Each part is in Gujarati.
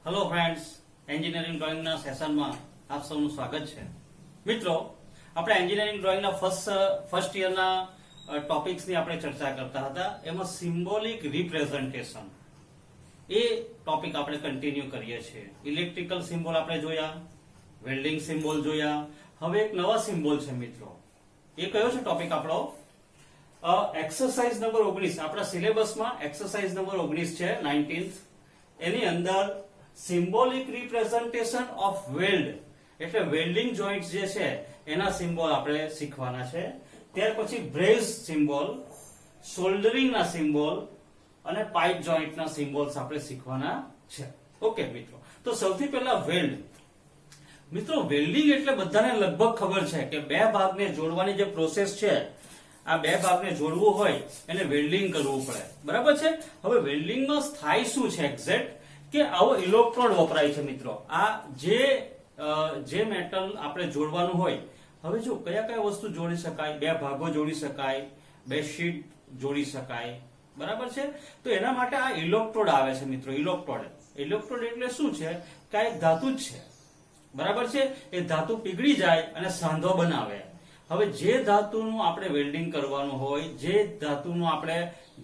હેલો ફ્રેન્ડ્સ, એન્જિનિયરિંગ ડ્રોઈંગના સેશનમાં આપ સૌનું સ્વાગત છે. મિત્રો, આપણે એન્જિનિયરિંગ ડ્રોઈંગના ફર્સ્ટ યરના ટોપિક્સની આપણે ચર્ચા કરતા હતા. એમાં સિમ્બોલિક રિપ્રેઝન્ટેશન એ ટોપિક આપણે કન્ટિન્યુ કરીએ છીએ. ઇલેક્ટ્રિકલ સિમ્બોલ આપણે જોયા, વેલ્ડિંગ સિમ્બોલ જોયા. હવે એક નવા સિમ્બોલ છે મિત્રો. એ કયો છે ટોપિક આપણો? Exercise number 19. આપણા સિલેબસમાં એક્સરસાઇઝ નંબર 19 છે 19th. એની અંદર સિમ્બોલિક રિપ્રેઝન્ટેશન ઓફ વેલ્ડ એટલે વેલ્ડિંગ જોઈન્ટ જે છે એના સિમ્બોલ આપણે શીખવાના છે. ત્યાર પછી બ્રેઝ સિમ્બોલ, સોલ્ડરિંગ ના સિમ્બોલ અને પાઇપ જોઈન્ટ ના સિમ્બોલ્સ આપણે શીખવાના છે. ઓકે મિત્રો, તો સૌથી પહેલા વેલ્ડ. મિત્રો, વેલ્ડિંગ એટલે બધાને લગભગ ખબર છે કે બે ભાગને જોડવાની જે પ્રોસેસ છે, આ બે ભાગને જોડવું હોય એને વેલ્ડિંગ કરવું પડે. બરાબર છે. હવે વેલ્ડિંગમાં થાય શું છે એક્ઝેક્ટ કે આવો ઇલેક્ટ્રોડ વપરાય છે મિત્રો. આ જે મેટલ આપણે જોડવાનું હોય, હવે જો કયા કયા વસ્તુ જોડી શકાય, બે ભાગો જોડી શકાય, બે શીટ જોડી શકાય. બરાબર છે. તો એના માટે આ ઇલેક્ટ્રોડ આવે છે મિત્રો. ઇલેક્ટ્રોડ એટલે શું છે કે આ એક ધાતુ જ છે. બરાબર છે. એ ધાતુ પીગળી જાય અને સાંધો બનાવે. હવે જે ધાતુનું આપણે વેલ્ડિંગ કરવાનું હોય, જે ધાતુનું આપણે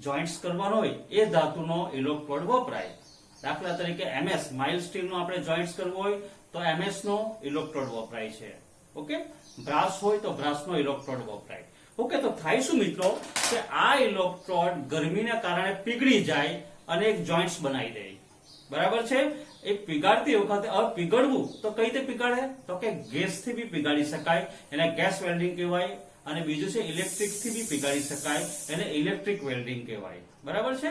જોઈન્ટ્સ કરવાનું હોય, એ ધાતુનો ઇલેક્ટ્રોડ વપરાય. દાખલા તરીકે MS માઇલ્ડ સ્ટીલનું આપણે જોઈન્ટ્સ કરવું હોય તો MS નો ઇલેક્ટ્રોડ વપરાય છે. ઓકે. બ્રાસ હોય તો બ્રાસનો ઇલેક્ટ્રોડ વપરાય. ઓકે. તો થાય શું મિત્રો કે આ ઇલેક્ટ્રોડ ગરમીને કારણે પીગળી જાય અને એક જોઈન્ટ્સ બનાવી દે. બરાબર છે. એ પીગાડતી વખતે પીગળવું તો કઈ રીતે પીગાડે તો કે ગેસથી બી પીગાડી શકાય, એને ગેસ વેલ્ડિંગ કહેવાય. અને બીજું છે ઇલેક્ટ્રિક થી બી પીગાડી શકાય, એને ઇલેક્ટ્રિક વેલ્ડિંગ કહેવાય. બરાબર છે.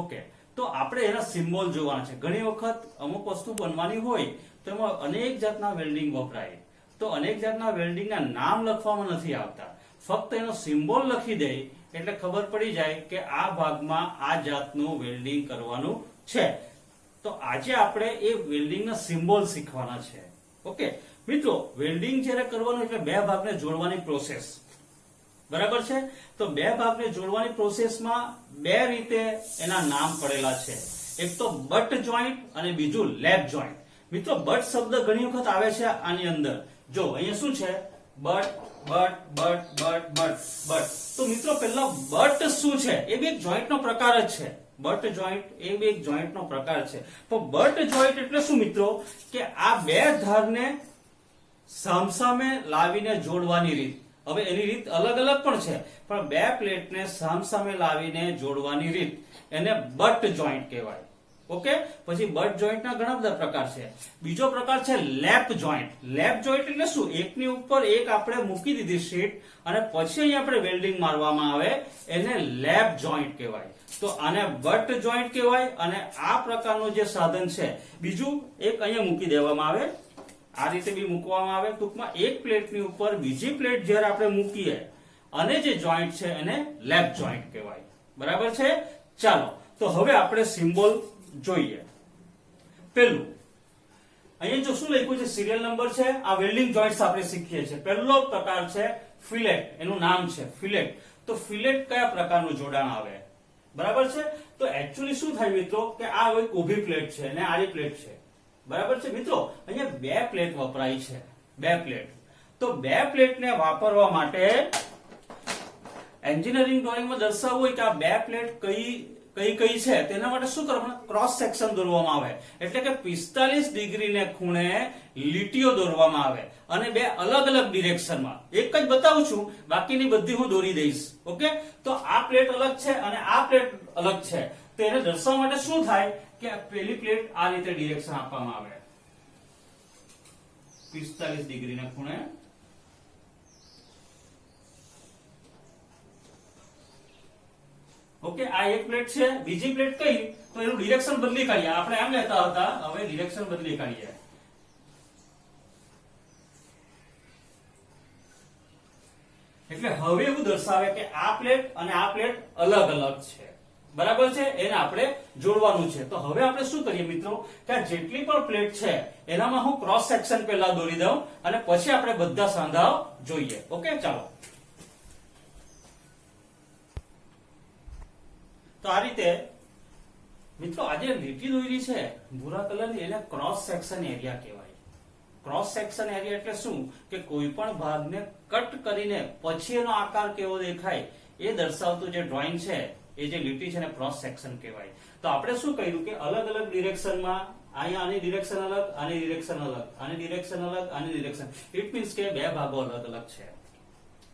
ઓકે. તો આપણે એના સિમ્બોલ જોવાના છે. ઘણી વખત અમુક વસ્તુ બનવાની હોય તો એમાં અનેક જાતના વેલ્ડિંગ વપરાય. તો અનેક જાતના વેલ્ડિંગના નામ લખવામાં નથી આવતા, ફક્ત એનો સિમ્બોલ લખી દે એટલે ખબર પડી જાય કે આ ભાગમાં આ જાતનું વેલ્ડિંગ કરવાનું છે. તો આજે આપણે એ વેલ્ડિંગના સિમ્બોલ શીખવાના છે. ઓકે મિત્રો, વેલ્ડિંગ જ્યારે કરવાનું એટલે બે ભાગને જોડવાની પ્રોસેસ. બરાબર છે. તો બે ભાગને જોડવાની પ્રોસેસમાં બે રીતે એના નામ પડેલા છે. એક તો બટ જોઈન્ટ અને બીજું લેપ જોઈન્ટ. મિત્રો, બટ શબ્દ ઘણી વખત આવે છે આની અંદર. જો અહીંયા શું છે? But but but but but but. તો મિત્રો, પહેલા બટ શું છે? એ બી એક જોઈન્ટનો પ્રકાર જ છે. બટ જોઈન્ટ એ બી એક જોઈન્ટનો પ્રકાર છે. તો બટ જોઈન્ટ એટલે શું મિત્રો કે આ બે ધારને સામસામે લાવીને જોડવાની રીત. હવે એની રીત અલગ અલગ પણ છે, પણ બે પ્લેટને સામસામે લાવીને જોડવાની રીત એને બટ જોઈન્ટ કહેવાય. ઓકે. પછી બટ જોઈન્ટના ઘણા બધા પ્રકાર છે. બીજો પ્રકાર છે લેપ જોઈન્ટ. લેપ જોઈન્ટ એટલે શું? એકની ઉપર એક આપણે મૂકી દીધી શીટ અને પછી અહીં આપણે વેલ્ડિંગ મારવામાં આવે, એને લેપ જોઈન્ટ કહેવાય. તો આને બટ જોઈન્ટ કહેવાય. અને આ પ્રકારનું જે સાધન છે બીજું એક અહીંયા મૂકી દેવામાં આવે, આ રીતે બી મૂકવામાં આવે. ટૂંકમાં એક પ્લેટની ઉપર બીજી પ્લેટ જ્યારે આપણે મૂકીએ અને જે જોઈન્ટ છે એને લેપ જોઈન્ટ કહેવાય. બરાબર છે. ચાલો, તો હવે આપણે સિમ્બોલ જોઈએ. પહેલું અહીંયા જો શું લખ્યું છે, સિરિયલ નંબર છે. આ વેલ્ડિંગ જોઈન્ટ્સ આપણે શીખીએ છીએ. પહેલો પ્રકાર છે ફિલેટ. એનું નામ છે ફિલેટ. તો ફિલેટ કયા પ્રકારનું જોડાણ આવે? બરાબર છે. તો એકચ્યુઅલી શું થાય મિત્રો કે આ એક ઊભી પ્લેટ છે અને આડી પ્લેટ છે. બરાબર છે મિત્રો. અહીંયા બે પ્લેટ વપરાય છે. બે પ્લેટ. તો બે પ્લેટને વાપરવા માટે એન્જિનિયરિંગ ડ્રોઈંગમાં દર્શાવવું હોય કે આ બે પ્લેટ કઈ છે, તેના માટે શું કરવાનું? ક્રોસ સેક્શન દોરવામાં આવે. એટલે કે 45 ડિગ્રીને ખૂણે લીટીઓ દોરવામાં આવે અને બે અલગ અલગ ડિરેક્શનમાં. એક જ બતાવું છું, બાકીની બધી હું દોરી દઈશ. ઓકે. તો આ પ્લેટ અલગ છે અને આ પ્લેટ અલગ છે. તો એને દર્શાવવા માટે શું થાય કે પેલી પ્લેટ આ રીતે ડિરેક્શન આપવામાં આવે 45 ડિગ્રીને ખૂણે. ઓકે. આ એક પ્લેટ છે. બીજી પ્લેટ કઈ? તો એનું ડિરેક્શન બદલી કાઢીએ. આપણે એમ લેતા હતા, હવે ડિરેક્શન બદલી કાઢીએ. એટલે હવે એવું દર્શાવે કે આ પ્લેટ અને આ પ્લેટ અલગ અલગ છે. બરાબર છે. એને આપણે જોડવાનું છે. તો હવે આપણે શું કરીએ મિત્રો કે આ જેટલી પણ પ્લેટ છે એનામાં હું ક્રોસ સેક્શન પહેલા દોરી દઉં અને પછી આપણે બધા સાંધાઓ જોઈએ. ઓકે. ચાલો, તો આ રીતે મિત્રો આજે લીટી દોરી છે ભૂરા કલરની, એને ક્રોસ સેક્શન એરિયા કહેવાય. ક્રોસ સેક્શન એરિયા એટલે શું કે કોઈ પણ ભાગને કટ કરીને પછી એનો આકાર કેવો દેખાય એ દર્શાવતું જે ડ્રોઈંગ છે, એ જે લીટી છે ને ક્રોસ સેક્શન કહેવાય. તો આપણે શું કર્યું કે અલગ અલગ ડિરેક્શનમાં, અહીંયા આની ડિરેક્શન અલગ, આની ડિરેક્શન અલગ, આની ડિરેક્શન અલગ, આની ડિરેક્શન, ઇટ મીન્સ કે બે ભાગો અલગ અલગ છે.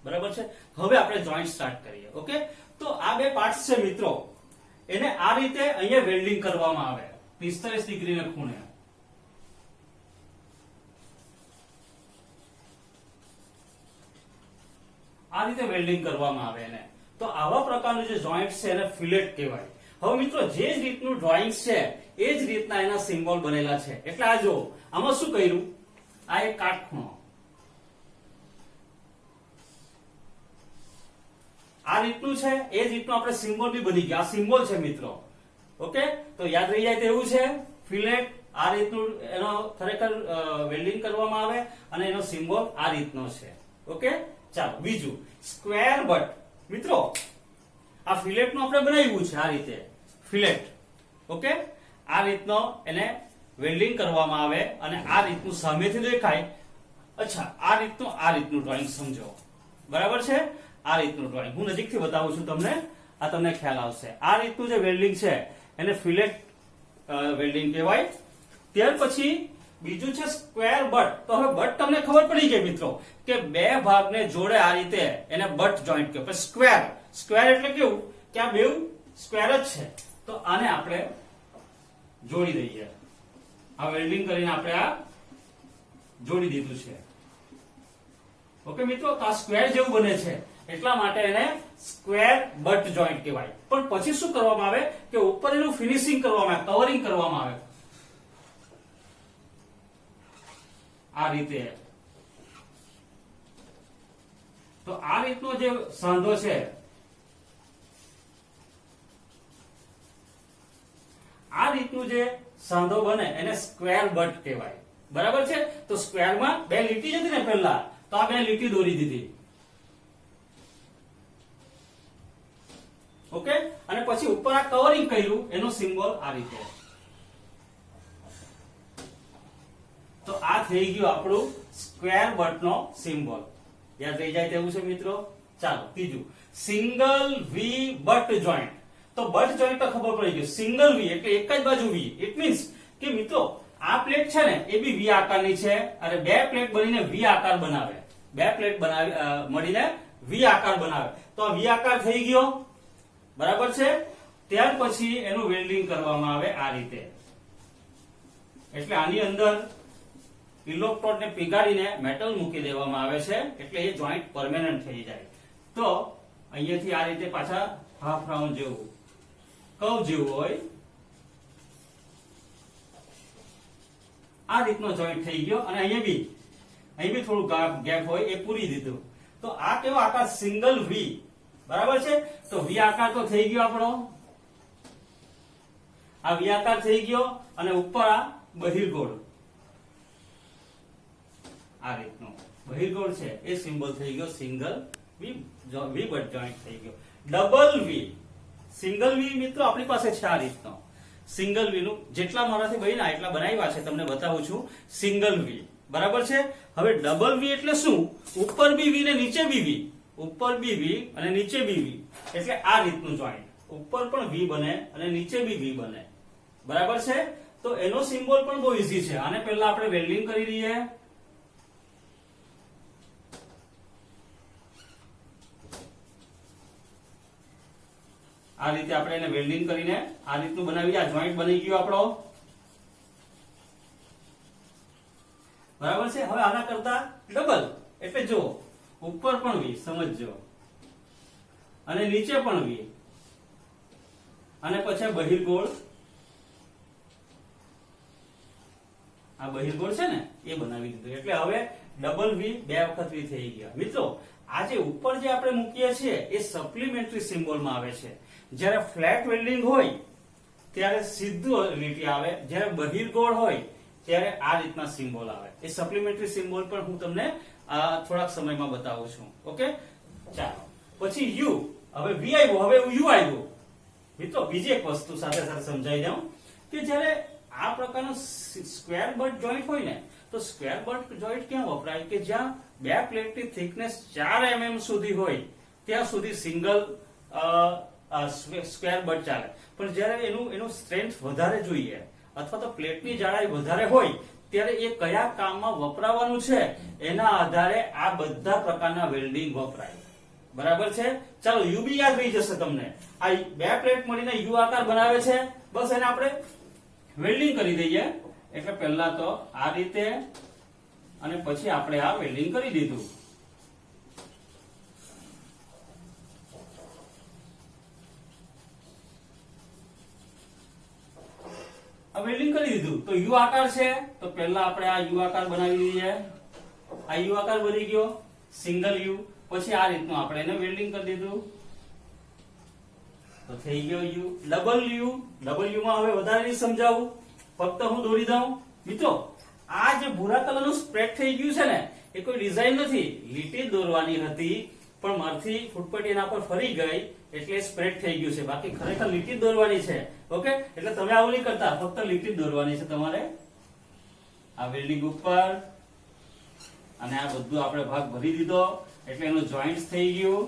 બરાબર છે. હવે આપણે જોઈન્ટ સ્ટાર્ટ કરીએ. ઓકે, તો આ બે પાર્ટ્સ છે મિત્રો, એને આ રીતે અહીંયા વેલ્ડિંગ કરવામાં આવે 45 ડિગ્રીના ખૂણે. આ રીતે વેલ્ડિંગ કરવામાં આવે એને. તો આવા પ્રકારનું જે જોઈન્ટ છે એને ફિલેટ કહેવાય. હવે મિત્રો જે જ રીતનું ડ્રોઈંગ છે એ જ રીતના એના સિમ્બોલ બનેલા છે. એટલે આ જો આમાં શું કર્યું, આ એક કાટખૂણો, આ રીતનું છે, એ જ રીતનું આપણે સિમ્બોલ બી બની ગયા. આ સિમ્બોલ છે મિત્રો. ઓકે, તો યાદ રહી જાય તેવું છે ફિલેટ. આ રીતનું એનો ખરેખર વેલ્ડિંગ કરવામાં આવે અને એનો સિમ્બોલ આ રીતનો છે. ઓકે, ચાલો બીજું સ્ક્વેર બટ. મિત્રો આ ફિલેટ નું આપણે બનાવ્યું છે આ રીતે ફિલેટ. ઓકે, આ રીતનો એને વેલ્ડિંગ કરવામાં આવે અને આ રીતનું સામેથી દેખાય. અચ્છા, આ રીતનું ડ્રોઈંગ સમજો. બરાબર છે. આ રીતનું ડ્રોઈંગ હું નજીકથી બતાવું છું તમને, આ તમને ખ્યાલ આવશે. આ રીતનું જે વેલ્ડિંગ છે એને ફિલેટ વેલ્ડિંગ કહેવાય. ત્યાર પછી બીજું છે સ્ક્વેર બટ. તો હવે બટ તમને ખબર પડી ગઈ મિત્રો કે બે ભાગને જોડે આ રીતે એને બટ જોઈન્ટ કહેવાય. સ્ક્વેર, સ્ક્વેર એટલે કેવું કે આ બેઉ સ્ક્વેર જ છે, તો આને આપણે જોડી દઈએ. આ વેલ્ડિંગ કરીને આપણે આ જોડી દીધું છે. ઓકે મિત્રો, તો આ સ્ક્વેર જેવું બને છે એટલા માટે એને સ્ક્વેર બટ જોઈન્ટ કહેવાય. પણ પછી શું કરવામાં આવે કે ઉપર એનું ફિનિશિંગ કરવામાં આવે, કવરિંગ કરવામાં આવે આ રીતે. તો આ રીતનો જે સાંધો છે, આ રીતનું જે સાંધો બને એને સ્ક્વેર બટ કહેવાય. બરાબર છે. તો સ્ક્વેરમાં બે લીટી જ હતી ને પહેલા, તો આ બે લીટી દોરી દીધી. ઓકે, અને પછી ઉપર આ કવરિંગ કર્યું, એનો સિમ્બોલ આ રીતે. તો આ થઈ ગયું આપણું સ્ક્વેર બટ નો સિમ્બોલ. યાદ રહી જાય તેવું છે મિત્રો. ચાલો ત્રીજું સિંગલ વી બટ જોઈન્ટ. તો બટ જોઈન્ટ તો ખબર પડી ગયું. સિંગલ વી એટલે એક જ બાજુ વી. ઇટ મીન્સ કે મિત્રો આ પ્લેટ છે ને એ બી વી આકારની છે અને બે પ્લેટ બનીને વી આકાર બનાવે. બે પ્લેટ મળીને વી આકાર બનાવે. તો આ વી આકાર થઈ ગયો. બરાબર છે. ત્યાર પછી એનું વેલ્ડિંગ કરવામાં આવે આ રીતે. એટલે આની અંદર ઇલેક્ટ્રોડ ને પીગાડીને મેટલ મૂકી દેવામાં આવે છે એટલે એ જોઈન્ટ પરમેનન્ટ થઈ જાય. તો અહીંયાથી આ રીતે પાછા હાફ રાઉન્ડ જેવું કર્વ જેવું હોય આ રીતનો જોઈન્ટ થઈ ગયો. અને અહીં બી થોડું ગેપ હોય એ પૂરી દીધું. તો આ કેવો આકાર સિંગલ વી. બરાબર છે. તો વી આકાર તો થઈ ગયો આપણો. આ વી આકાર થઈ ગયો અને ઉપર આ બહિર્ગોળ આ રીતનો બહિર્ગોળ છે એ સિમ્બોલ થઈ ગયો સિંગલ વી બટ જોઈન્ટ થઈ ગયો. ડબલ વી. સિંગલ વી મિત્રો આપણી પાસે છે આ રીતનો. સિંગલ વી નું જેટલા મારાથી બન્યા એટલા બનાવ્યા છે, તમને બતાવું છું. સિંગલ વી. બરાબર છે. હવે ડબલ વી એટલે શું? ઉપર બી વી ને નીચે બી વી. ઉપર બી વી અને નીચે બી વી. એટલે આ રીતનું જોઈન્ટ. ઉપર પણ વી બને અને નીચે બી વી બને. બરાબર છે. તો એનો સિમ્બોલ પણ બહુ ઈઝી છે. આને પહેલા આપણે વેલ્ડિંગ કરી દઈએ. આ રીતે આપણે એને વેલ્ડિંગ કરીને આ રીતનું બનાવી. આ જોઈન્ટ બની ગયો આપણો. બરાબર છે. હવે આના કરતા ડબલ એટલે જો ઉપર પણ વી સમજજો અને નીચે પણ વી અને પછી બહિર્ગોળ. આ બહિર્ગોળ છે ને એ બનાવી દીધું. એટલે હવે ડબલ વી બે વખત વી થઈ ગયા. મિત્રો આ જે ઉપર જે આપણે મૂકીએ છીએ એ સપ્લિમેન્ટરી સિમ્બોલમાં આવે છે. જ્યારે ફ્લેટ વેલ્ડિંગ હોય ત્યારે સીધું લીટી આવે, જ્યારે બહિર્ગોળ હોય ત્યારે આ રીતના સિમ્બોલ આવે. એ સપ્લિમેન્ટરી સિમ્બોલ પણ હું તમને થોડાક સમયમાં બતાવું છું. ઓકે, ચાલો પછી યુ. હવે વી આવ્યો, હવે યુ આવ્યો. મિત્રો બીજી એક વસ્તુ સાથે સાથે સમજાવી દઉં કે જ્યારે આ પ્રકારનો સ્ક્વેર બટ જોઈન્ટ હોય ને તો સ્ક્વેર બટ જોઈન્ટ ક્યાં વપરાય કે જ્યાં બે પ્લેટની થિકનેસ 4 mm સુધી હોય ત્યાં સુધી સિંગલ સ્ક્વેર બટ ચાલે. પણ જ્યારે એનું સ્ટ્રેન્થ વધારે જોઈએ અથવા તો પ્લેટની જાડાઈ વધારે હોય ત્યારે એ કયા કામમાં વપરાવાનું છે એના આધારે આ બધા પ્રકારના વેલ્ડિંગ વપરાય. બરાબર છે? ચાલો યુ બી યાદ રહી જશે તમને. આ બે પ્લેટ મળીને યુ આકાર બનાવે છે, બસ એને આપણે વેલ્ડિંગ કરી દઈએ. એટલે પહેલા તો આ રીતે અને પછી આપણે આ વેલ્ડિંગ કરી દીધું. આ વેલ્ડિંગ કરી દીધું તો યુ આકાર છે તો પહેલા આપણે આ યુ આકાર બનાવી દઈએ. આ યુ આકાર બની ગયો સિંગલ યુ. પછી આ રીતનું આપણે એને વેલ્ડિંગ કરી દીધું તો થઈ ગયો you. Double you. Double you માં હવે વધારે નહીં સમજાવું, ફક્ત હું દોરી દઉં. મિત્રો આ જે ભૂરા કલરનું સ્પ્રેડ થઈ ગયું છે ને એ કોઈ ડિઝાઇન નથી, લીટી દોરવાની હતી પણ મારથી ફૂટપટ્ટી એના પર ફરી ગઈ એટલે સ્પ્રેડ થઈ ગયું છે. બાકી ખરેખર લીટી દોરવાની છે. ઓકે, એટલે તમે આવું નહીં કરતા, ફક્ત લીટી દોરવાની છે તમારે. આ વેલ્ડિંગ ઉપર અને આ બધું આપણે ભાગ ભરી દીધો એટલે એનું જોઈન્ટ થઈ ગયું.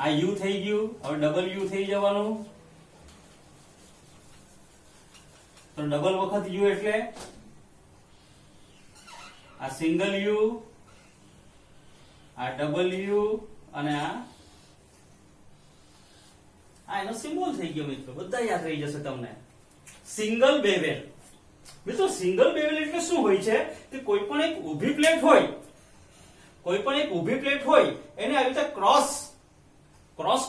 આ યુ થઈ ગયું. હવે ડબલ યુ થઈ જવાનું. તો ડબલ વખત યુ એટલે આ સિંગલ યુ, આ ડબલ યુ અને આ એનો સિમ્બોલ થઈ ગયો. મિત્રો બધા યાદ રહી જશે તમને. સિંગલ બેવેલ. મિત્રો સિંગલ બેવેલ એટલે શું હોય છે કે કોઈ પણ એક ઊભી પ્લેટ હોય, કોઈ પણ એક ઊભી પ્લેટ હોય એને આવી રીતે ક્રોસ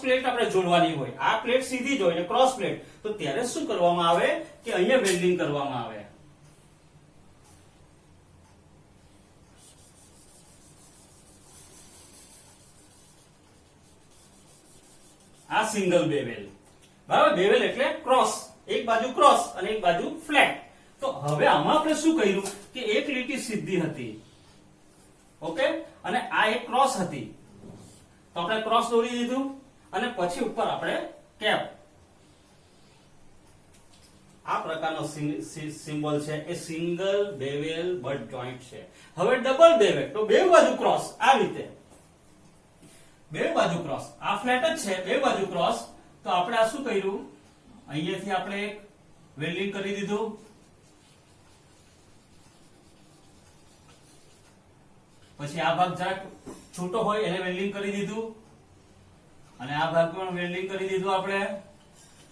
પ્લેટ આપણે જોડવાની હોય. આ પ્લેટ સીધી જ હોય ને ક્રોસ પ્લેટ, તો ત્યારે શું કરવામાં આવે કે અહીંયા વેલ્ડિંગ કરવામાં આવે. આ સિંગલ બેવેલ. બરાબર, બેવેલ એટલે ક્રોસ, એક બાજુ ક્રોસ અને એક બાજુ ફ્લેટ. તો હવે આમાં આપણે શું કર્યું કે એક લીટી સીધી હતી, ઓકે, અને આ એક ક્રોસ હતી તો આપણે ક્રોસ દોરી દીધું અને પછી ઉપર આપણે કેપ. આ પ્રકારનો સિમ્બોલ છે એ સિંગલ બેવેલ બટ જોઈન્ટ છે. હવે ડબલ બેવેલ તો બે બાજુ ક્રોસ, આ રીતે બે બાજુ ક્રોસ. આ ફ્લેટ જ છે, બે બાજુ ક્રોસ. તો આપણે આ શું કર્યું, અહીંયાથી આપણે એક વેલ્ડિંગ કરી દીધું. પછી આ ભાગ જરાક છૂટો હોય એને વેલ્ડિંગ કરી દીધું અને આ ભાગ પણ વેલ્ડિંગ કરી દીધું આપણે,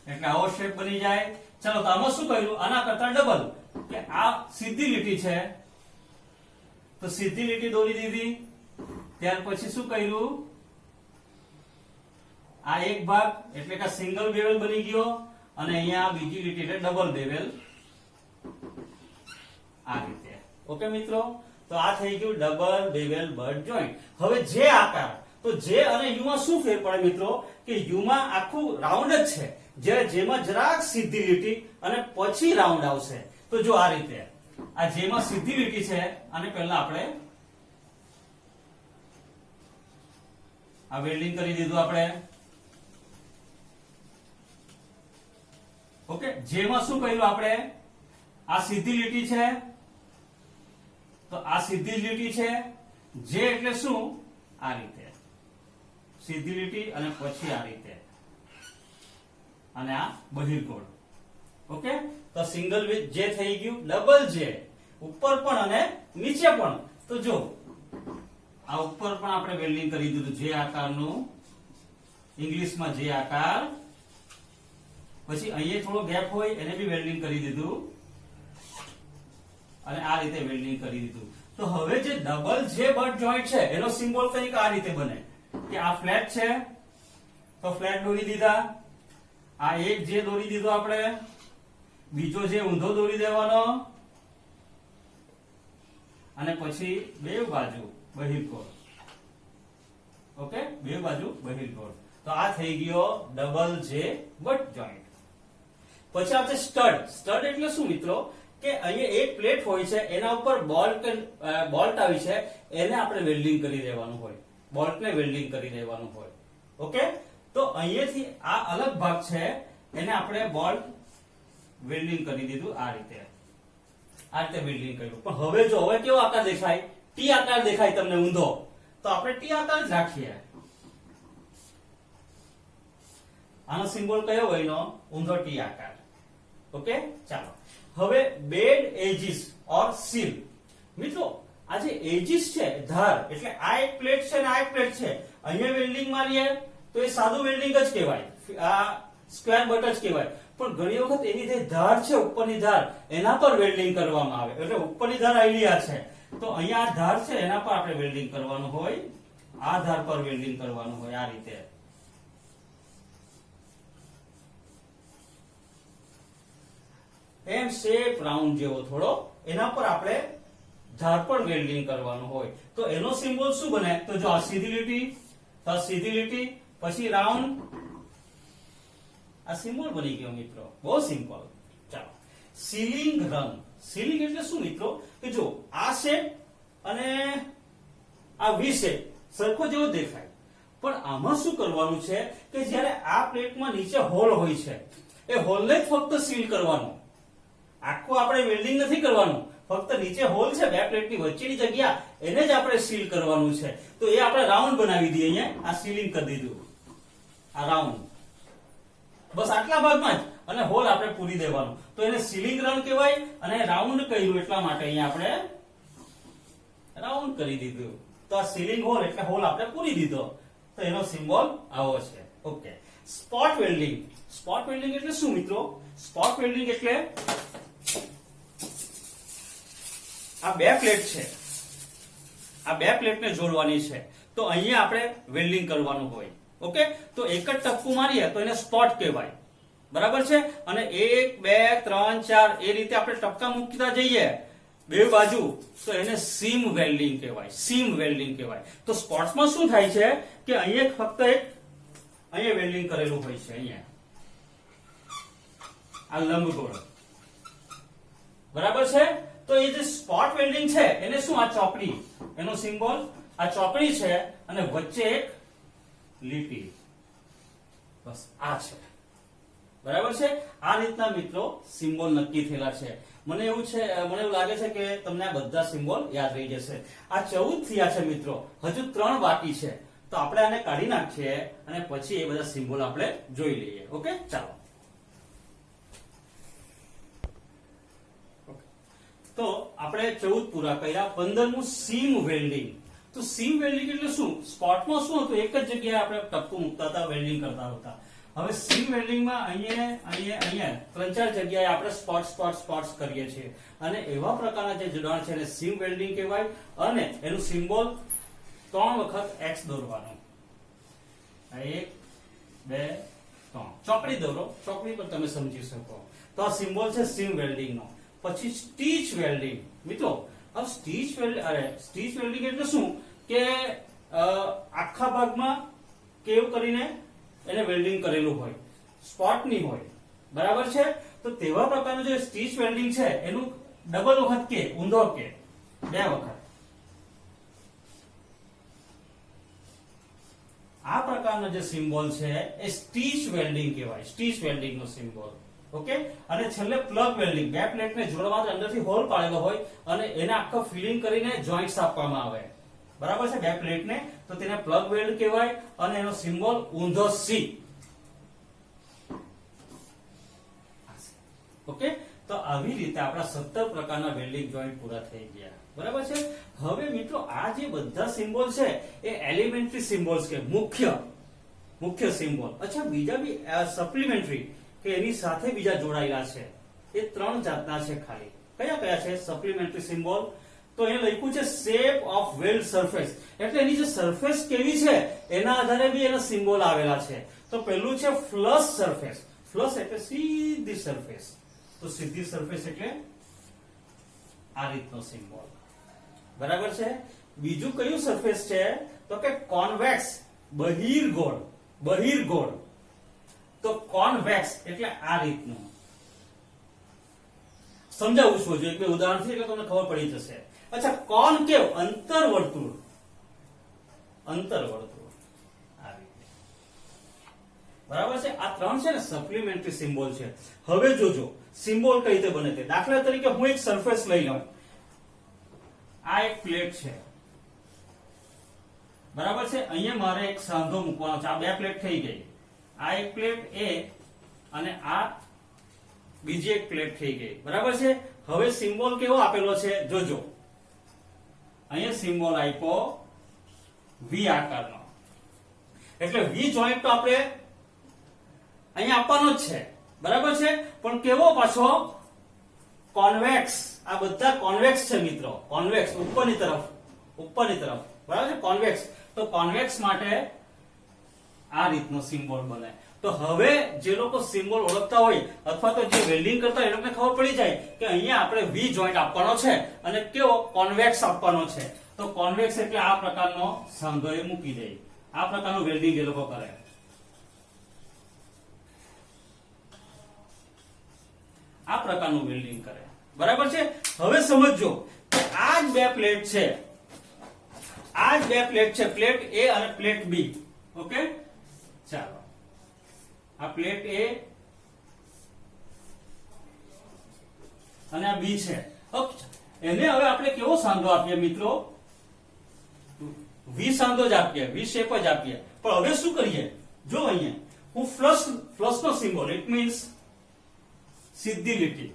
એટલે આવો શેપ બની જાય. ચલો તો આમાં શું કર્યું, આના કરતા ડબલ કે આ સીધી લીટી છે તો સીધી લીટી દોરી દીધી. ત્યાર પછી શું કર્યું, આ એક ભાગ એટલે કે સિંગલ બેવેલ બની ગયો અને અહીંયા બીજી લીટી એટલે ડબલ બેવેલ. આ રીતે. ઓકે મિત્રો, તો આ થઈ ગયું ડબલ બેવેલ બટ જોઈન્ટ. હવે જે આકાર, તો જે અને યુ માં શું ફેર પડે મિત્રો કે યુ માં આખું રાઉન્ડ જ છે, જ્યારે જેમાં જરાક સીધી લીટી અને પછી રાઉન્ડ આવશે. તો જો આ રીતે આ જેમાં સીધી લીટી છે અને પહેલા આપણે આ વેલ્ડિંગ કરી દીધું આપણે. ઓકે, જેમાં શું કર્યું આપણે, આ સીધી લીટી છે તો આ સીધી લીટી છે. જે એટલે શું, આ રીતે સીધી લીટી અને પછી આ રીતે અને આ બહિર્ગોળ. ઓકે, તો સિંગલ જે થઈ ગયું. ડબલ જે ઉપર પણ અને નીચે પણ. તો જો આ ઉપર પણ આપણે વેલ્ડિંગ કરી દીધું જે આકારનું, ઇંગ્લિશમાં જે આકાર. પછી અહીંયા થોડો ગેપ હોય એને બી વેલ્ડિંગ કરી દીધું અને આ રીતે વેલ્ડિંગ કરી દીધું. તો હવે જે ડબલ જે બટ જોઈન્ટ છે એનો સિમ્બોલ કંઈક આ રીતે બને કે આ ફ્લેટ છે તો ફ્લેટ દોરી દીધા, આ એક જે દોરી દીધો આપણે, બીજો જે ઊંધો દોરી દેવાનો અને પછી બે બાજુ બહિર્ગોળ. ઓકે, બે બાજુ બહિર્ગોળ. તો આ થઈ ગયો ડબલ જે બટ જોઈન્ટ. પછી આપણે સ્ટડ. સ્ટડ એટલે શું મિત્રો કે અહીંયા એક પ્લેટ હોય છે એના ઉપર બોલ્ટ આવી છે એને આપણે વેલ્ડિંગ કરી દેવાનું હોય, બોલ્ટને વેલ્ડિંગ કરી દેવાનું હોય. ઓકે, તો અહીંયાથી આ અલગ ભાગ છે એને આપણે બોલ્ટ વેલ્ડિંગ કરી દીધું આ રીતે વેલ્ડિંગ કર્યું. પણ હવે જો હવે કેવો આકાર દેખાય? ટી આકાર દેખાય તમને ઊંધો, તો આપણે ટી આકાર જ રાખીએ. આનો સિમ્બોલ કયો હોય? નો ઊંધો ટી આકાર. ઓકે, ચાલો હવે બેડ એજીસ ઓર સીલ. મિત્રો આ જે એજીસ છે ધાર, એટલે આ એક પ્લેટ છે ને આ એક પ્લેટ છે, અહીંયા વેલ્ડિંગ મારીએ તો એ સાદું વેલ્ડિંગ જ કહેવાય, આ સ્ક્વેર બટ જ કહેવાય. પણ ઘણી વખત એની જે ધાર છે ઉપરની ધાર એના પર વેલ્ડિંગ કરવામાં આવે, એટલે ઉપરની ધાર આઈડિયા છે. તો અહીંયા આ ધાર છે એના પર આપણે વેલ્ડિંગ કરવાનું હોય, આ ધાર પર વેલ્ડિંગ કરવાનું હોય આ રીતે. એમ શેપ રાઉન્ડ જેવો થોડો એના પર આપણે ધાર પર વેલ્ડિંગ કરવાનું હોય. તો એનો સિમ્બોલ શું બને? તો જો આ સીધી લીટી, તો સીધી લીટી, પછી રાઉન્ડ, આ સિમ્બોલ બની ગયો મિત્રો, બહુ સિમ્પલ. ચાલો સીલિંગ રંગ. સીલિંગ એટલે શું મિત્રો? કે જો આ શેપ અને આ વી શેપ સરખો જેવો દેખાય, પણ આમાં શું કરવાનું છે કે જ્યારે આ પ્લેટમાં નીચે હોલ હોય છે એ હોલને જ ફક્ત સીલ કરવાનું, આખું આપણે વેલ્ડિંગ નથી કરવાનું. ફક્ત નીચે હોલ છે બે પ્લેટની વચ્ચેની જગ્યા એને જ આપણે સીલ કરવાનું છે. તો એ આપણે રાઉન્ડ બનાવી દઈએ. અહીંયા આ સીલિંગ કરી દીધું, આ રાઉન્ડ, બસ આટલા ભાગમાં જ, અને હોલ આપણે પૂરી દેવાનું. તો એને સીલિંગ રંગ કહેવાય. અને રાઉન્ડ કર્યું એટલા માટે અહીંયા આપણે રાઉન્ડ કરી દીધું. તો આ સીલિંગ હોલ એટલે હોલ આપણે પૂરી દીધો. તો એનો સિમ્બોલ આવો છે. Okay, spot welding. Spot welding એટલે શું મિત્રો? સ્પોટ વેલ્ડિંગ એટલે આ બે પ્લેટ છે, આ બે પ્લેટને જોડવાની છે, તો અહીંયા આપણે વેલ્ડિંગ કરવાનું હોય. ઓકે, તો એક જ ટપકું મારીએ તો એને સ્પોટ કહેવાય. બરાબર છે? અને 1 2 3 4 એ રીતે આપણે ટપકા મૂકતા જઈએ બે બાજુ, તો એને સીમ વેલ્ડિંગ કહેવાય. સીમ વેલ્ડિંગ કહેવાય. તો સ્પોટ્સમાં શું થાય છે કે અહીંયા ફક્ત એક અહીંયા વેલ્ડિંગ કરેલું હોય છે, અહીંયા આ લંબગોળ. બરાબર છે? તો એ જે સ્પોટ વેલ્ડિંગ છે એને શું, આ ચોકડી, એનો સિમ્બોલ આ ચોકડી છે અને વચ્ચે એક લીટી, બસ આ છે. બરાબર છે? આ રીતના મિત્રો સિમ્બોલ નક્કી થયેલા છે. મને એવું લાગે છે કે તમને આ બધા સિમ્બોલ યાદ રહી જશે. આ 14 થયા છે મિત્રો, હજુ 3 બાકી છે. તો આપણે આને કાઢી નાખીએ અને પછી એ બધા સિમ્બોલ આપણે જોઈ લઈએ. ઓકે, ચાલો. તો આપણે 14 પૂરા કર્યા. 15મું સીમ વેલ્ડિંગ. તો સીમ વેલ્ડિંગ એટલે શું? સ્પોટમાં શું હતું? એક જ જગ્યાએ આપણે ટપકું મૂકતા હતા, વેલ્ડિંગ કરતા હતા. હવે સીમ વેલ્ડિંગમાં અહીંયા 3-4 જગ્યાએ આપણે સ્પોટ્સ કરીએ છીએ. અને એવા પ્રકારના જે જોડાણ છે એને સીમ વેલ્ડિંગ કહેવાય. અને એનું સિમ્બોલ 3 વખત X દોરવાનું. 1 2 3 ચોકડી દોરો, ચોકડી પર તમે સમજી શકો. તો આ સિમ્બોલ છે સીમ વેલ્ડિંગ નો. પછી સ્ટીચ વેલ્ડિંગ. મિત્રો હવે સ્ટીચ વેલ્ડિંગ એટલે શું કે આખા ભાગમાં કેવ કરીને એને વેલ્ડિંગ કરેલું હોય, સ્પોટ ની હોય. બરાબર છે? તો તેવા પ્રકારનું જે સ્ટીચ વેલ્ડિંગ છે એનું ડબલ વખત કે, ઊંધો કે, 2 વખત. આ પ્રકારનો જે સિમ્બોલ છે એ સ્ટીચ વેલ્ડિંગ કહેવાય. સ્ટીચ વેલ્ડિંગ નો સિમ્બોલ. ઓકે, અને છેલ્લે પ્લગ વેલ્ડિંગ. બે પ્લેટને જોડવા અંદરથી હોલ પાડેલો હોય અને એને આખો ફિલિંગ કરીને જોઈન્ટ્સ આપવામાં આવે. બરાબર છે? બે પ્લેટને, તો તેને પ્લગ વેલ્ડ કહેવાય. અને એનો સિમ્બોલ ઊંધો સી. ઓકે, તો આવી રીતે આપણા 17 પ્રકારના વેલ્ડિંગ જોઈન્ટ પૂરા થઈ ગયા. બરાબર છે? હવે મિત્રો આ જે બધા સિમ્બોલ છે એ એલિમેન્ટરી સિમ્બોલ્સ કે મુખ્ય સિમ્બોલ. અચ્છા, બીજા બી સપ્લિમેન્ટરી કે એની સાથે બીજા જોડાયેલા છે. એ 3 જાતના છે ખાલી. કયા છે સપ્લિમેન્ટરી સિમ્બોલ? તો એ લખ્યું છે શેપ ઓફ વેલ્ડ સરફેસ. એટલે એની જે સરફેસ કેવી છે એના આધારે બી એના સિમ્બોલ આવેલા છે. તો પહેલું છે ફ્લશ સરફેસ. ફ્લશ એટલે સીધી સરફેસ. તો સીધી સરફેસ એટલે આ રીતનો સિમ્બોલ. બરાબર છે? બીજું કયું સરફેસ છે? તો કે કોન્વેક્સ, બહિર્ગોળ. તો કોન્વેક્સ એટલે આ રીતનું. સમજાવું છું એક બે ઉદાહરણથી એટલે તમને ખબર પડી જશે. અચ્છા, કોનકેવ, અંતર્વર્તુળ. આ રીતે. બરાબર છે. આ ત્રણ છે ને સપ્લિમેન્ટરી સિમ્બોલ છે. હવે જોજો સિમ્બોલ કઈ રીતે બને તે. દાખલા તરીકે હું એક સરફેસ લઈ લઉં. આ એક પ્લેટ છે, બરાબર છે. અહીંયા મારે એક સાંધો મૂકવાનો છે. આ બે પ્લેટ થઈ ગઈ. આ એક પ્લેટ એ અને આ બીજી એક પ્લેટ થઈ ગઈ, બરાબર છે. હવે સિમ્બોલ કેવો આપેલો છે જોજો. અહીંયા સિમ્બોલ આપ્યો વી આકારનો. એટલે વી જોઈન્ટ તો આપણે અહીંયા આપવાનો જ છે, બરાબર છે. પણ કેવો પાછો? કોન્વેક્સ. આ બધા કોન્વેક્સ છે મિત્રો. કોન્વેક્સ ઉપરની તરફ, બરાબર છે. કોન્વેક્સ. તો કોન્વેક્સ માટે આ રીતનો સિમ્બોલ બને. તો હવે જે લોકો સિમ્બોલ ઓળખતા હોય અથવા તો જે વેલ્ડિંગ કરતા હોય એ લોકોને ખબર પડી જાય કે અહીંયા આપણે વી જોઈન્ટ આપવાનો છે અને કેવો? કોન્વેક્સ આપવાનો છે. તો કોન્વેક્સ એટલે આ પ્રકારનો સાંધો એ મૂકી દે. આ પ્રકારનું વેલ્ડિંગ એ લોકો કરે. આ પ્રકારનું વેલ્ડિંગ કરે, બરાબર છે. હવે સમજો કે આ જ બે પ્લેટ છે. આ જ બે પ્લેટ છે, પ્લેટ એ અને પ્લેટ બી. ઓકે, ચાલો. આ પ્લેટ એ અને આ બી છે. ઓકે, એને હવે આપણે કેવો સાંધો આપીએ મિત્રો? વી સાંધો જ આપીએ, વી શેપ જ આપીએ. પણ હવે શું કરીએ? જો અહીંયા હું ફ્લશ નો સિમ્બોલ, ઇટ મીન્સ સીધી લીટી.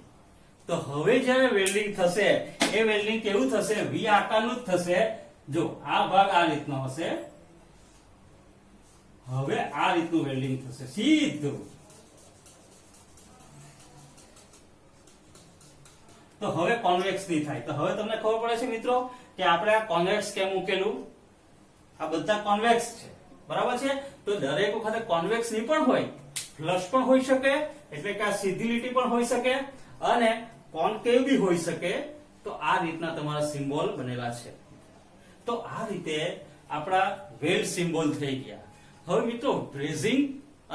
તો હવે જ્યારે વેલ્ડિંગ થશે એ વેલ્ડિંગ કેવું થશે? વી આકારનું જ થશે. જો આ ભાગ આ રીતનો હશે. હવે આ રીતનું વેલ્ડિંગ થશે સીધું. તો હવે કોન્વેક્સ નહીં થાય. તો હવે તમને ખબર પડે છે મિત્રો કે આપણે આ કોન્વેક્સ કેમ મૂકેલું? આ બધા કોન્વેક્સ છે, બરાબર છે. તો દરેક વખતે કોન્વેક્સ નહીં પણ હોય, ફ્લશ પણ હોઈ શકે, એટલે કે આ સીધી લીટી પણ હોઈ શકે અને કોન્કેવ બી હોઈ શકે. તો આ રીતના તમારા સિમ્બોલ બનેલા છે. તો આ રીતે આપણા વેલ્ડ સિમ્બોલ થઈ ગયા. હવે મિત્રો બ્રેઝિંગ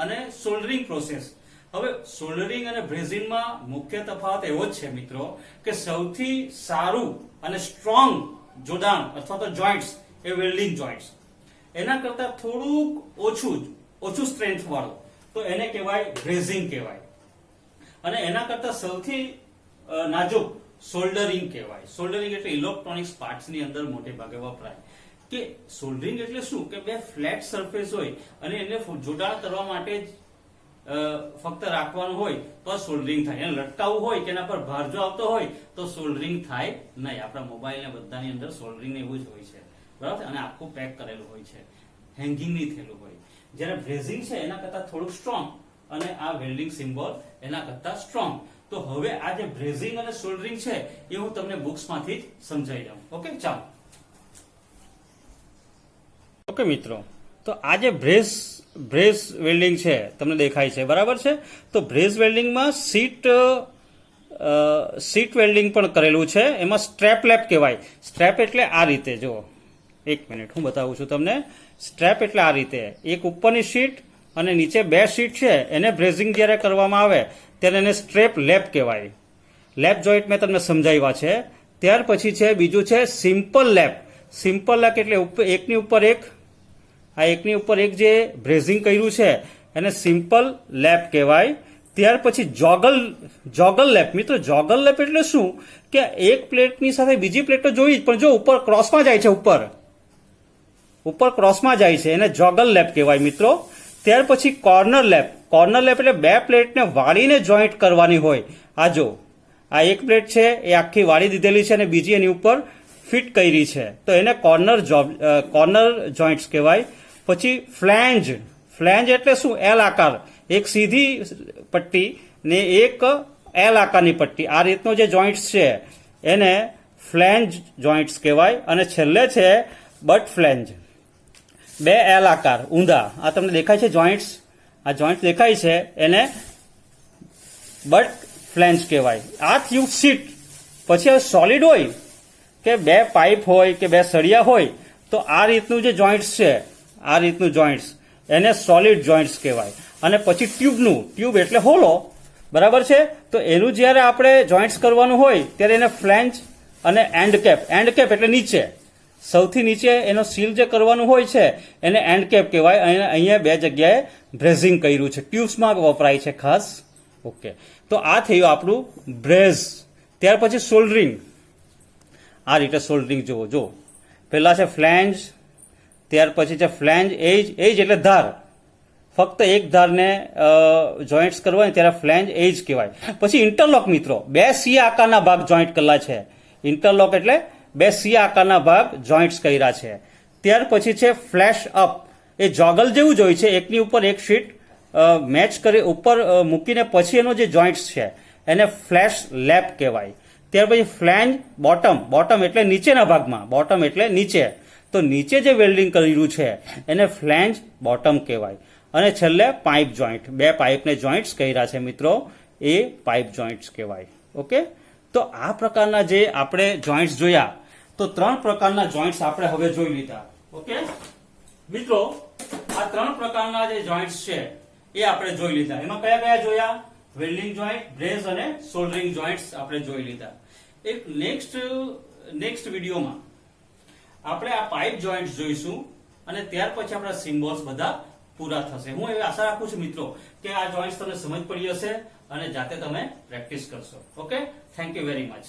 અને સોલ્ડરિંગ પ્રોસેસ. હવે સોલ્ડરિંગ અને બ્રેઝિંગમાં મુખ્ય તફાવત એવો જ છે મિત્રો કે સૌથી સારું અને સ્ટ્રોંગ જોડાણ અથવા તો જોઈન્ટ્સ એ વેલ્ડિંગ જોઈન્ટ્સ. એના કરતા થોડુંક ઓછું સ્ટ્રેન્થ વાળું તો એને કહેવાય બ્રેઝિંગ કહેવાય. અને એના કરતા સૌથી નાજુક સોલ્ડરિંગ કહેવાય. સોલ્ડરિંગ એટલે ઇલેક્ટ્રોનિક્સ પાર્ટ્સની અંદર મોટે ભાગે વપરાય. કે સોલ્ડરિંગ એટલે શું? કે બે ફ્લેટ સરફેસ હોય અને એને જોડાણ કરવા માટે જ ફક્ત રાખવાનું હોય તો સોલ્ડરિંગ થાય. એને લટકાવવું હોય કે એના પર ભાર જો આવતો હોય તો સોલ્ડરિંગ થાય નહીં. આપણા મોબાઈલ ને બધાની અંદર સોલ્ડરિંગ એવું જ હોય છે, બરાબર. અને આખું પેક કરેલું હોય છે, હેંગિંગ નહીં થયેલું હોય. જ્યારે બ્રેઝિંગ છે એના કરતા થોડુંક સ્ટ્રોંગ અને આ વેલ્ડિંગ સિમ્બોલ એના કરતા સ્ટ્રોંગ. તો હવે આ જે બ્રેઝિંગ અને સોલ્ડરિંગ છે એ હું તમને બુક્સમાંથી જ સમજાવી દઉં. ઓકે, ચાલો. ઓકે મિત્રો, તો આ જે બ્રેઝ વેલ્ડિંગ છે તમને દેખાય છે, બરાબર છે. તો બ્રેઝ વેલ્ડિંગમાં સીટ વેલ્ડિંગ પણ કરેલું છે. એમાં સ્ટ્રેપ લેપ કહેવાય. સ્ટ્રેપ એટલે આ રીતે, જો એક મિનિટ હું બતાવું છું તમને. સ્ટ્રેપ એટલે આ રીતે એક ઉપરની શીટ અને નીચે બે શીટ છે. એને બ્રેઝિંગ જ્યારે કરવામાં આવે ત્યારે એને સ્ટ્રેપ લેપ કહેવાય. લેપ જોઈન્ટ મેં તમને સમજાવ્યા છે. ત્યાર પછી છે બીજું છે સિમ્પલ લેપ. સિમ્પલ લેપ એટલે એકની ઉપર એક, આ એકની ઉપર એક જે બ્રેઝિંગ કર્યું છે એને સિમ્પલ લેપ કહેવાય. ત્યાર પછી જોગલ લેપ. મિત્રો જોગલ લેપ એટલે શું? કે એક પ્લેટની સાથે બીજી પ્લેટ તો જોઈ જ, પણ જો ઉપર ક્રોસમાં જાય છે, ઉપર ક્રોસમાં જાય છે, એને જોગલ લેપ કહેવાય મિત્રો. ત્યાર પછી કોર્નર લેપ. કોર્નર લેપ એટલે બે પ્લેટને વાળીને જોઈન્ટ કરવાની હોય. આ જો આ એક પ્લેટ છે એ આખી વાળી દીધેલી છે અને બીજી એની ઉપર ફિટ કરી છે, તો એને કોર્નર જોઈન્ટ્સ કહેવાય. પછી ફ્લેંજ એટલે શું? એલ આકાર. એક સીધી પટ્ટી ને એક એલ આકારની પટ્ટી. આ રીતનો જે જોઈન્ટ્સ છે એને ફ્લેંજ જોઈન્ટ્સ કહેવાય. અને છેલ્લે છે બટ ફ્લેંજ. બે એલ આકાર ઊંધા. આ તમને દેખાય છે જોઈન્ટ્સ, આ જોઈન્ટ દેખાય છે, એને બટ ફ્લેંજ કહેવાય. આ થયું સીટ. પછી સોલિડ હોય કે બે પાઇપ હોય કે બે સળિયા હોય તો આ રીતનું જે જોઈન્ટ્સ છે, આ રીતનું જોઈન્ટ્સ એને સોલિડ જોઈન્ટ્સ કહેવાય. અને પછી ટ્યુબ એટલે હોલો, બરાબર છે. તો એનું જ્યારે આપણે જોઈન્ટ્સ કરવાનું હોય ત્યારે એને ફ્લેંજ અને એન્ડ કેપ એટલે નીચે, સૌથી નીચે એનો સીલ જે કરવાનું હોય છે એને એન્ડ કેપ કહેવાય. અહીંયા બે જગ્યાએ બ્રેઝિંગ કર્યું છે, ટ્યુબ્સમાં વપરાય છે ખાસ. ઓકે, તો આ થયું આપણું બ્રેઝ. ત્યાર પછી સોલ્ડરિંગ. આ રીતે સોલ્ડરિંગ જુઓ, જો પહેલા છે ફ્લેંજ, ત્યાર પછી છે ફ્લેંજ એજ. એજ એટલે ધાર, ફક્ત એક ધારને જોઈન્ટ્સ કરવા હોય ત્યારે ફ્લેંજ એજ કહેવાય. પછી ઇન્ટરલોક મિત્રો, બે સી આકારના ભાગ જોઈન્ટ કરેલા છે. ઇન્ટરલોક એટલે બે સી આકારના ભાગ જોઈન્ટ્સ કર્યા છે. ત્યાર પછી છે ફ્લેશ અપ. એ જોગલ જેવું જ હોય છે, એકની ઉપર એક શીટ મેચ કરી ઉપર મૂકીને પછી એનો જે જોઈન્ટ્સ છે એને ફ્લેશ લેપ કહેવાય. ત્યાર પછી ફ્લેંજ બોટમ. બોટમ એટલે નીચેના ભાગમાં, બોટમ એટલે નીચે, તો નીચે જે વેલ્ડિંગ કર્યું છે એને ફ્લેંજ બોટમ કહેવાય. અને છેલ્લે પાઇપ જોઈન્ટ, બે પાઇપને જોઈન્ટ્સ કર્યા છે મિત્રો, એ પાઇપ જોઈન્ટ્સ કહેવાય. ઓકે, તો આ પ્રકારના જે આપણે જોઈન્ટ્સ જોયા, તો 3 પ્રકારના જોઈન્ટ્સ આપણે હવે જોઈ લીધા. ઓકે મિત્રો, આ 3 પ્રકારના જે જોઈન્ટ્સ છે એ આપણે જોઈ લીધા. એમાં કયા કયા જોયા? વેલ્ડિંગ જોઈન્ટ, બ્રેઝ અને સોલ્ડરિંગ જોઈન્ટ્સ આપણે જોઈ લીધા. એક નેક્સ્ટ વિડીયોમાં આપણે આ પાઇપ જોઈન્ટ્સ જોઈશું અને ત્યાર પછી આપણા સિમ્બોલ્સ બધા પૂરા થશે. હું એવી આશા રાખું છું મિત્રો કે આ જોઈન્ટ્સ તમને સમજ પડી હશે અને જાતે તમે પ્રેક્ટિસ કરશો. Okay, thank you very much.